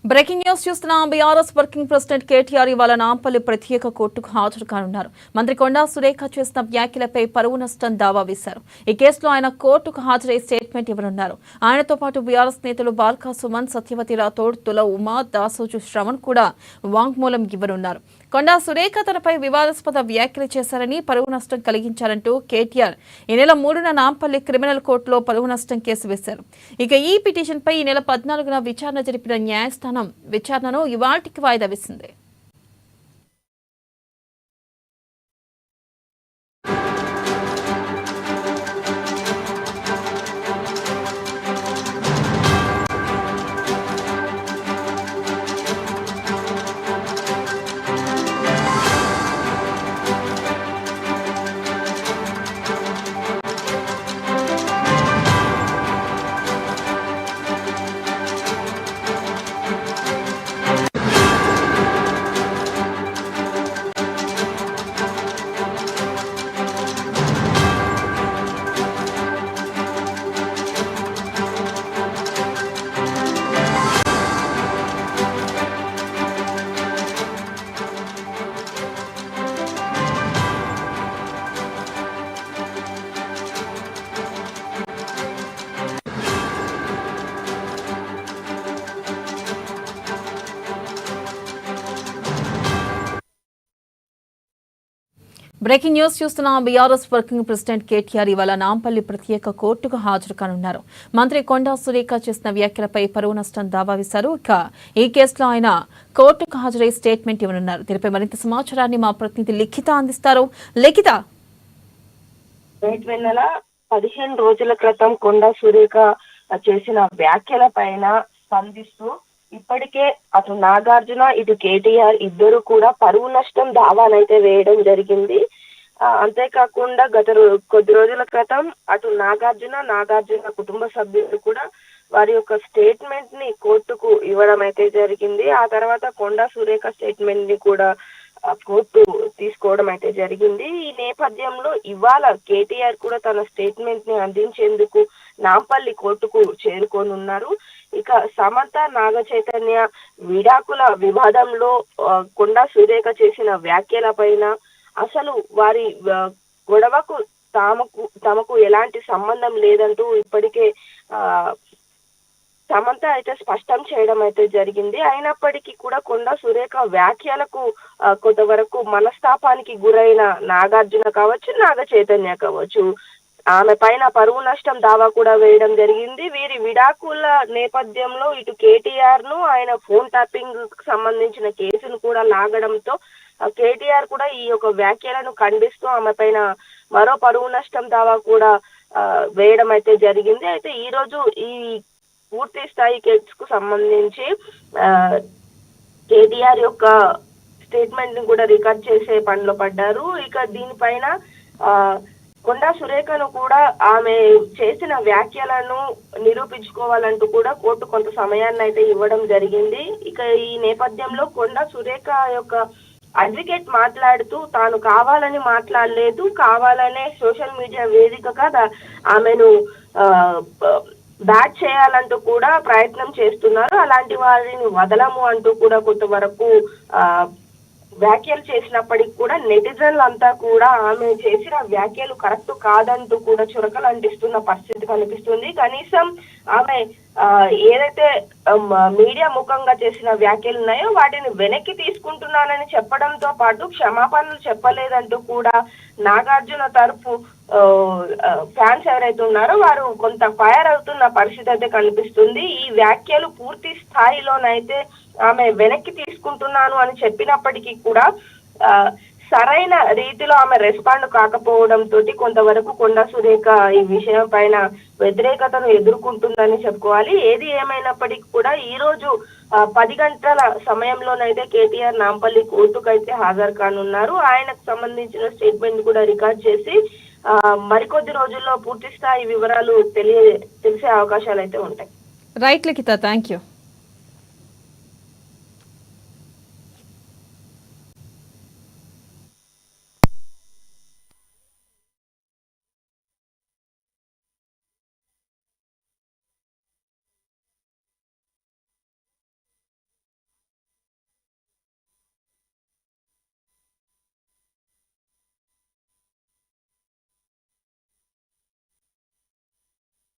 Breaking news చూస్తున్నాం. BRS working president KTR ఇవాళ నాంపల్లి ప్రత్యేక కోర్టుకు హాజరు కానున్నారు. మంత్రి కొండా సురేఖ చేసిన వ్యాఖ్యలపై పరువు నష్టం దావా వేశారు. ఈ కేసులో ఆయన కోర్టుకు హాజరై స్టేట్మెంట్ ఇవ్వనున్నారు. ఆయనతో పాటు బీఆర్ఎస్ నేతలు బాల్కా సుమన్, సత్యవతి రాథోడ్, తుల ఉమా, దాసోజు శ్రవణ్ కూడా వాంగ్మూలం ఇవ్వనున్నారు. కొండా సురేఖ తనపై వివాదాస్పద వ్యాఖ్యలు చేశారని, పరువు నష్టం కలిగించారంటూ కేటీఆర్ ఈ నెల 3న నాంపల్లి క్రిమినల్ కోర్టులో పరువు నష్టం కేసు వేశారు. ఇక ఈ పిటిషన్పై ఈ నెల 14న విచారణ జరిపిన న్యాయస్థానం విచారణను ఇవాళకి వాయిదా వేసింది. బ్రేకింగ్ న్యూస్ చూస్తున్న బీఆర్ఎస్ వర్కింగ్ ప్రెసిడెంట్ కేటీఆర్ ఇవాళ నాంపల్లి ప్రత్యేక కోర్టుకు హాజరు కానున్నారు. మంత్రి కొండా సురేఖ చేసిన వ్యాఖ్యలపై పరువు నష్టం దావా వేశారు. ఇక ఈ కేసులో ఆయన కోర్టుకు హాజరై స్టేట్మెంట్ ఇవ్వనున్నారు. దీనిపై మరింత సమాచారాన్ని మా ప్రతినిధి లిఖిత అందిస్తారు. లిఖిత, 15 రోజుల క్రితం కొండా సురేఖ చేసిన వ్యాఖ్యల పైన స్పందిస్తూ ఇప్పటికే అటు నాగార్జున ఇటు కేటీఆర్ ఇద్దరు కూడా పరువు నష్టం దావానైతే వేయడం జరిగింది. అంతేకాకుండా గత కొద్ది రోజుల క్రితం అటు నాగార్జున కుటుంబ సభ్యులు కూడా వారి యొక్క స్టేట్మెంట్ ని కోర్టుకు ఇవ్వడం అయితే జరిగింది. ఆ తర్వాత కొండా సురేఖ స్టేట్మెంట్ ని కూడా కోర్టు తీసుకోవడం అయితే జరిగింది. ఈ నేపథ్యంలో ఇవాళ కేటీఆర్ కూడా తన స్టేట్మెంట్ ని అందించేందుకు నాంపల్లి కోర్టుకు చేరుకోనున్నారు. ఇక సమంత నాగ చైతన్య విడాకుల వివాదంలో కొండా సురేఖ చేసిన వ్యాఖ్యల పైన అసలు వారి గొడవకు తమకు ఎలాంటి సంబంధం లేదంటూ ఇప్పటికే సమంత అయితే స్పష్టం చేయడం అయితే జరిగింది. అయినప్పటికీ కూడా కొండా సురేఖ వ్యాఖ్యలకు కొంతవరకు మనస్తాపానికి గురైన నాగార్జున కావచ్చు, నాగ చైతన్య కావచ్చు, ఆమె పైన పరువు నష్టం దావా కూడా వేయడం జరిగింది. వీరి విడాకుల నేపథ్యంలో ఇటు కేటీఆర్ ను ఆయన ఫోన్ ట్యాపింగ్ సంబంధించిన కేసును కూడా లాగడంతో కేటీఆర్ కూడా ఈ యొక్క వ్యాఖ్యలను ఖండిస్తూ ఆమె పైన మరో పరువు నష్టం దావా కూడా వేయడం అయితే జరిగింది. అయితే ఈ రోజు ఈ పూర్తి స్థాయి కేసు కు సంబంధించి కేటీఆర్ యొక్క స్టేట్మెంట్ ని కూడా రికార్డ్ చేసే పనిలో పడ్డారు. ఇక దీనిపైన కొండా సురేఖను కూడా ఆమె చేసిన వ్యాఖ్యలను నిరూపించుకోవాలంటూ కూడా కోర్టు కొంత సమయాన్ని అయితే ఇవ్వడం జరిగింది. ఇక ఈ నేపథ్యంలో కొండా సురేఖ యొక్క అడ్వకేట్ మాట్లాడుతూ తాను కావాలని మాట్లాడలేదు, కావాలనే సోషల్ మీడియా వేదికగా ఆమెను బ్యాట్ చేయాలంటూ కూడా ప్రయత్నం చేస్తున్నారు. అలాంటి వారిని వదలము అంటూ కూడా కొంతవరకు వ్యాఖ్యలు చేసినప్పటికీ కూడా నెటిజన్లు అంతా కూడా ఆమె చేసిన వ్యాఖ్యలు కరెక్ట్ కాదంటూ కూడా చురకలు అంటిస్తున్న పరిస్థితి కనిపిస్తుంది. కనీసం ఆమె ఏదైతే మీడియా ముఖంగా చేసిన వ్యాఖ్యలు ఉన్నాయో వాటిని వెనక్కి తీసుకుంటున్నానని చెప్పడంతో పాటు క్షమాపణలు చెప్పలేదంటూ కూడా నాగార్జున తరఫు ఫ్యాన్స్ ఎవరైతే ఉన్నారో వారు కొంత ఫైర్ అవుతున్న పరిస్థితి అయితే కనిపిస్తుంది. ఈ వ్యాఖ్యలు పూర్తి స్థాయిలోనైతే ఆమె వెనక్కి తీసుకుంటున్నాను అని చెప్పినప్పటికీ కూడా సరైన రీతిలో ఆమె రెస్పాండ్ కాకపోవడంతో కొంతవరకు కొండా సురేఖ ఈ విషయం పైన వ్యతిరేకతను ఎదుర్కొంటుందని చెప్పుకోవాలి. ఏది ఏమైనప్పటికీ కూడా ఈ రోజు 10 గంటల సమయంలోనైతే కేటీఆర్ నాంపల్లి కోర్టుకు అయితే హాజరు కానున్నారు. ఆయనకు సంబంధించిన స్టేట్మెంట్ కూడా రికార్డ్ చేసి మరికొద్ది రోజుల్లో పూర్తి స్థాయి వివరాలు తెలిసే అవకాశాలు అయితే ఉంటాయి. Right Likhitha, thank you.